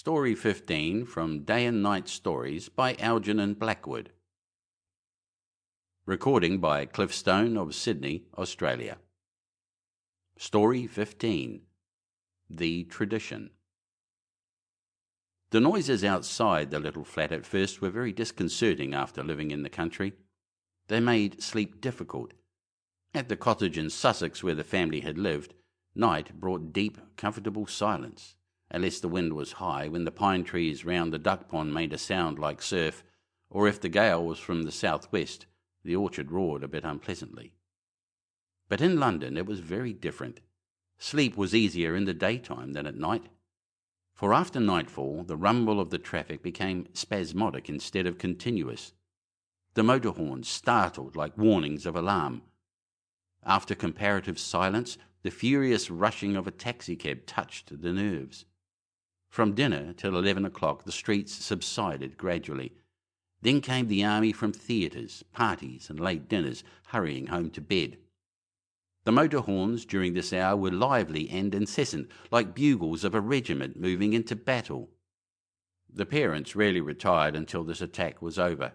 Story 15 from Day and Night Stories by Algernon Blackwood. Recording by Cliffstone of Sydney, Australia. Story 15. The Tradition. The noises outside the little flat at first were very disconcerting after living in the country. They made sleep difficult. At the cottage in Sussex where the family had lived, night brought deep, comfortable silence, unless the wind was high, when the pine trees round the duck pond made a sound like surf, or if the gale was from the southwest, the orchard roared a bit unpleasantly. But in London it was very different. Sleep was easier in the daytime than at night, for after nightfall the rumble of the traffic became spasmodic instead of continuous. The motor horns startled like warnings of alarm. After comparative silence, the furious rushing of a taxicab touched the nerves. From dinner till 11 o'clock the streets subsided gradually. Then came the army from theatres, parties and late dinners, hurrying home to bed. The motor horns during this hour were lively and incessant, like bugles of a regiment moving into battle. The parents rarely retired until this attack was over.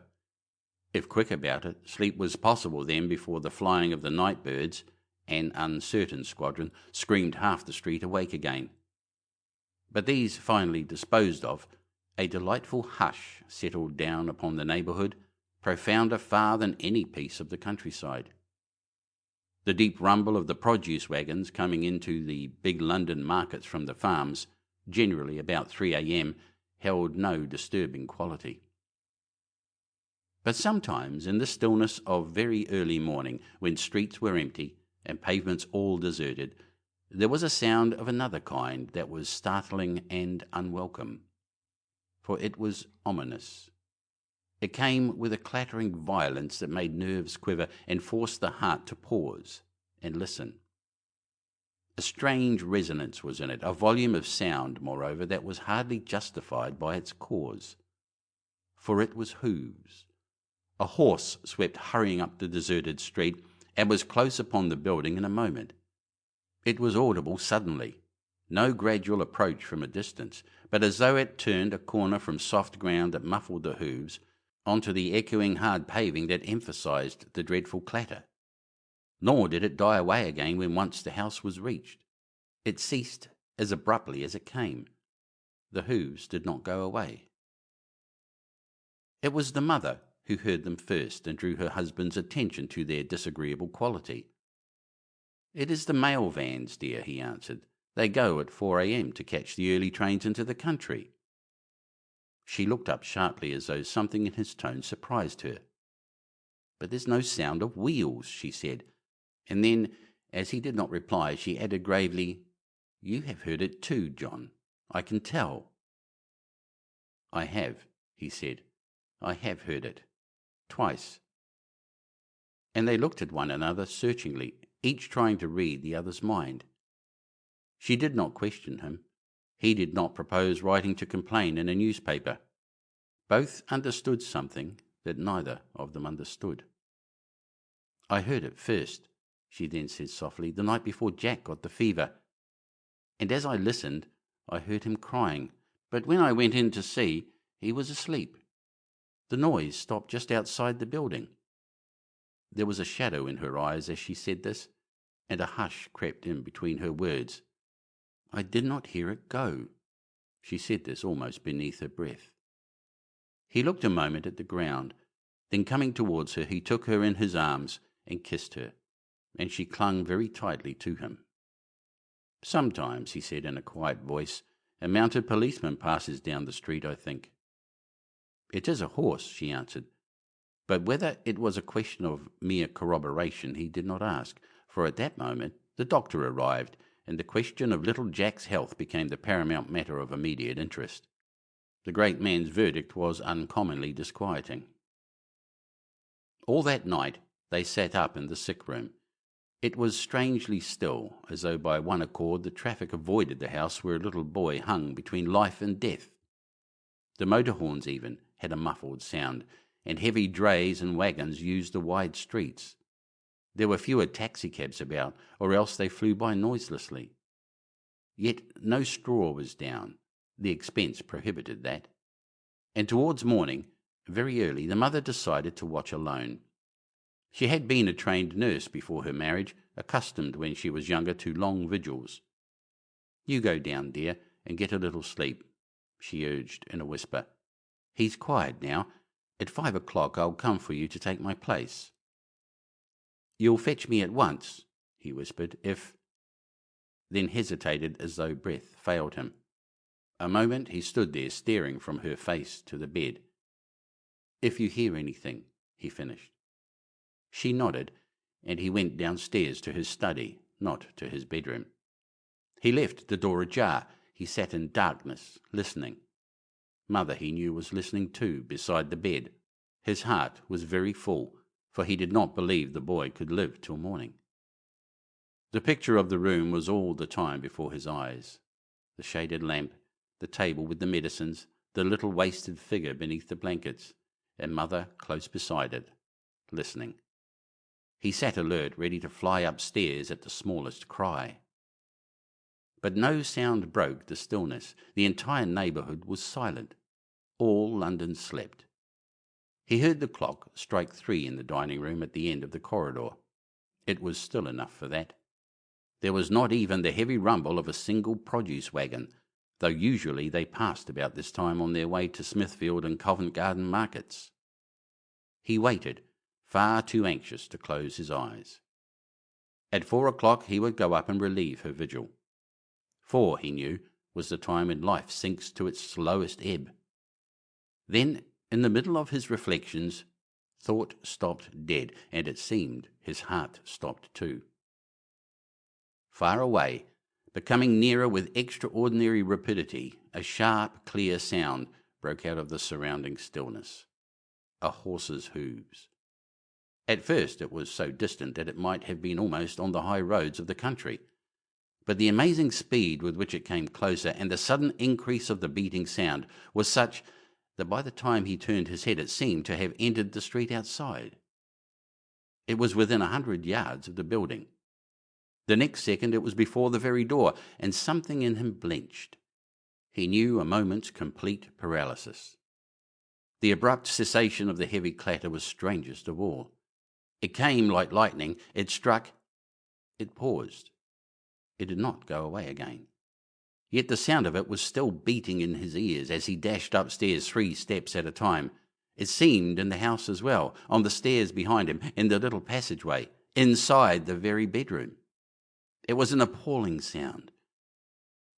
If quick about it, sleep was possible then before the flying of the night birds, an uncertain squadron, screamed half the street awake again. But these finally disposed of, a delightful hush settled down upon the neighbourhood, profounder far than any peace of the countryside. The deep rumble of the produce wagons coming into the big London markets from the farms, generally about 3 a.m, held no disturbing quality. But sometimes, in the stillness of very early morning, when streets were empty and pavements all deserted, there was a sound of another kind that was startling and unwelcome, for it was ominous. It came with a clattering violence that made nerves quiver and forced the heart to pause and listen. A strange resonance was in it, a volume of sound, moreover, that was hardly justified by its cause. For it was hoofs. A horse swept hurrying up the deserted street and was close upon the building in a moment. It was audible suddenly, no gradual approach from a distance, but as though it turned a corner from soft ground that muffled the hoofs onto the echoing hard paving that emphasized the dreadful clatter. Nor did it die away again when once the house was reached. It ceased as abruptly as it came. The hoofs did not go away. It was the mother who heard them first and drew her husband's attention to their disagreeable quality. "It is the mail vans, dear," he answered. "They go at 4 a.m. to catch the early trains into the country." She looked up sharply as though something in his tone surprised her. "But there's no sound of wheels," she said, and then, as he did not reply, she added gravely, "You have heard it too, John. I can tell." "I have," he said. "I have heard it. Twice." And they looked at one another searchingly, each trying to read the other's mind. She did not question him. He did not propose writing to complain in a newspaper. Both understood something that neither of them understood. "I heard it first," she then said softly, "the night before Jack got the fever. And as I listened, I heard him crying. But when I went in to see, he was asleep. The noise stopped just outside the building." There was a shadow in her eyes as she said this, and a hush crept in between her words. "I did not hear it go." She said this almost beneath her breath. He looked a moment at the ground. Then coming towards her, he took her in his arms and kissed her, and she clung very tightly to him. "Sometimes," he said in a quiet voice, "a mounted policeman passes down the street, I think." "It is a horse," she answered. But whether it was a question of mere corroboration he did not ask, for at that moment the doctor arrived, and the question of little Jack's health became the paramount matter of immediate interest. The great man's verdict was uncommonly disquieting. All that night they sat up in the sick room. It was strangely still, as though by one accord the traffic avoided the house where a little boy hung between life and death. The motor horns even had a muffled sound, and heavy drays and wagons used the wide streets. There were fewer taxicabs about, or else they flew by noiselessly. Yet no straw was down, The expense prohibited that. And towards morning, very early, the mother decided to watch alone. She had been a trained nurse before her marriage, accustomed when she was younger to long vigils. "You go down, dear, and get a little sleep," she urged in a whisper. "He's quiet now. At 5 o'clock I'll come for you to take my place." "You'll fetch me at once," he whispered, "if—" then hesitated as though breath failed him. A moment he stood there staring from her face to the bed. "If you hear anything," he finished. She nodded, and he went downstairs to his study, not to his bedroom. He left the door ajar. He sat in darkness, listening. Mother, he knew, was listening too, beside the bed. His heart was very full, for he did not believe the boy could live till morning. The picture of the room was all the time before his eyes. The shaded lamp, the table with the medicines, the little wasted figure beneath the blankets, and Mother close beside it, listening. He sat alert, ready to fly upstairs at the smallest cry. But no sound broke the stillness. The entire neighbourhood was silent. All London slept. He heard the clock strike 3 in the dining room at the end of the corridor. It was still enough for that. There was not even the heavy rumble of a single produce wagon, though usually they passed about this time on their way to Smithfield and Covent Garden markets. He waited, far too anxious to close his eyes. At 4 o'clock he would go up and relieve her vigil. 4, he knew, was the time when life sinks to its slowest ebb. Then, in the middle of his reflections, thought stopped dead, and it seemed his heart stopped too. Far away, becoming nearer with extraordinary rapidity, a sharp, clear sound broke out of the surrounding stillness. A horse's hooves. At first it was so distant that it might have been almost on the high roads of the country. But the amazing speed with which it came closer, and the sudden increase of the beating sound, was such that by the time he turned his head it seemed to have entered the street outside. It was within 100 yards of the building. The next second it was before the very door, and something in him blenched. He knew a moment's complete paralysis. The abrupt cessation of the heavy clatter was strangest of all. It came like lightning. It struck. It paused. It did not go away again. Yet the sound of it was still beating in his ears as he dashed upstairs 3 steps at a time. It seemed in the house as well, on the stairs behind him, in the little passageway, inside the very bedroom. It was an appalling sound.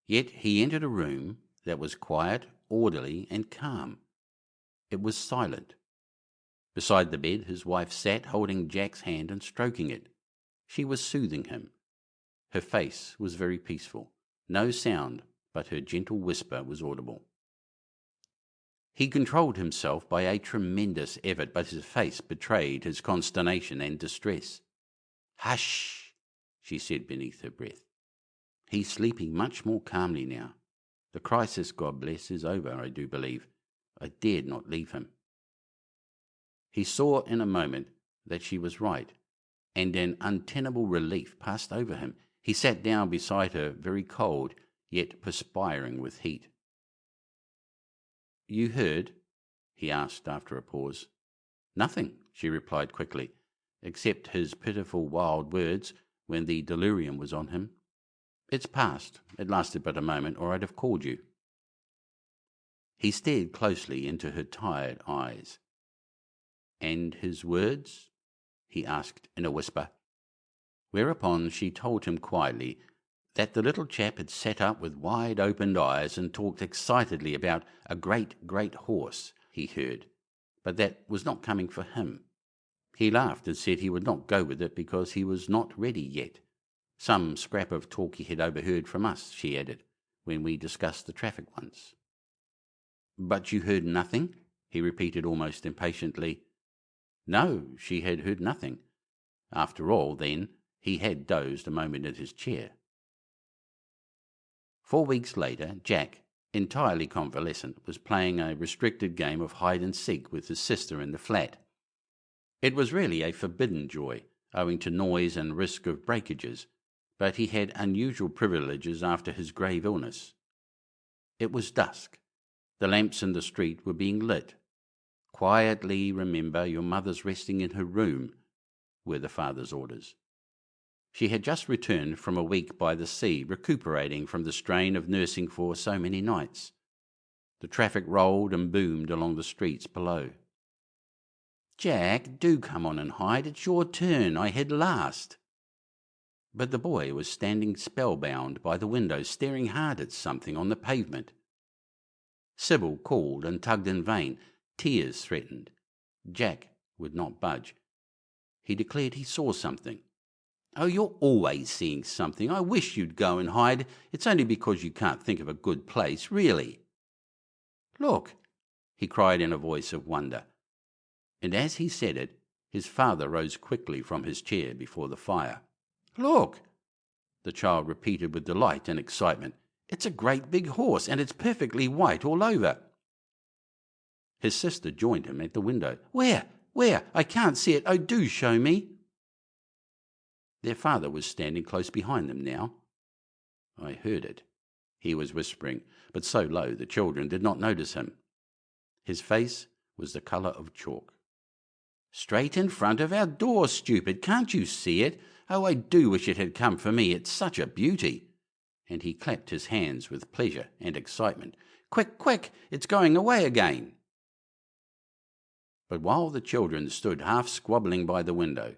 Yet he entered a room that was quiet, orderly, and calm. It was silent. Beside the bed his wife sat, holding Jack's hand and stroking it. She was soothing him. Her face was very peaceful. No sound but her gentle whisper was audible. He controlled himself by a tremendous effort, but his face betrayed his consternation and distress. "Hush," she said beneath her breath. "He's sleeping much more calmly now. The crisis, God bless, is over, I do believe. I dared not leave him." He saw in a moment that she was right, and an untenable relief passed over him. He sat down beside her, very cold, yet perspiring with heat. "You heard?" he asked after a pause. "Nothing," she replied quickly, "except his pitiful wild words when the delirium was on him. It's past. It lasted but a moment, or I'd have called you." He stared closely into her tired eyes. "And his words?" he asked in a whisper. Whereupon she told him quietly that the little chap had sat up with wide-opened eyes and talked excitedly about a great, great horse he heard, but that was not coming for him. He laughed and said he would not go with it because he was not ready yet. Some scrap of talk he had overheard from us, she added, when we discussed the traffic once. "But you heard nothing?" he repeated almost impatiently. No, she had heard nothing. After all, then, he had dozed a moment in his chair. 4 weeks later, Jack, entirely convalescent, was playing a restricted game of hide-and-seek with his sister in the flat. It was really a forbidden joy, owing to noise and risk of breakages, but he had unusual privileges after his grave illness. It was dusk. The lamps in the street were being lit. "Quietly, remember, your mother's resting in her room," were the father's orders. She had just returned from a week by the sea, recuperating from the strain of nursing for so many nights. The traffic rolled and boomed along the streets below. "Jack, do come on and hide. It's your turn. I hid last." But the boy was standing spellbound by the window, staring hard at something on the pavement. Sybil called and tugged in vain. Tears threatened. Jack would not budge. He declared he saw something. "Oh, you're always seeing something. I wish you'd go and hide. It's only because you can't think of a good place, really." "Look," he cried in a voice of wonder. And as he said it, his father rose quickly from his chair before the fire. "Look," the child repeated with delight and excitement. "It's a great big horse, and it's perfectly white all over." His sister joined him at the window. Where? I can't see it. Oh, do show me." Their father was standing close behind them now. "I heard it," he was whispering, but so low the children did not notice him. His face was the colour of chalk. "Straight in front of our door, stupid. Can't you see it? Oh, I do wish it had come for me. It's such a beauty." And he clapped his hands with pleasure and excitement. "Quick, quick, it's going away again." But while the children stood half squabbling by the window,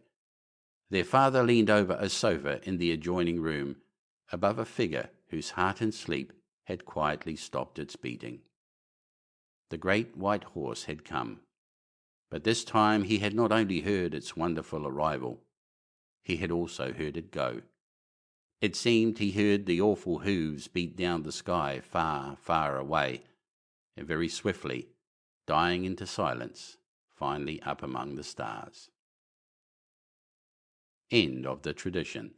their father leaned over a sofa in the adjoining room, above a figure whose heart in sleep had quietly stopped its beating. The great white horse had come, but this time he had not only heard its wonderful arrival, he had also heard it go. It seemed he heard the awful hooves beat down the sky far, far away, and very swiftly, dying into silence, finally up among the stars. End of the tradition.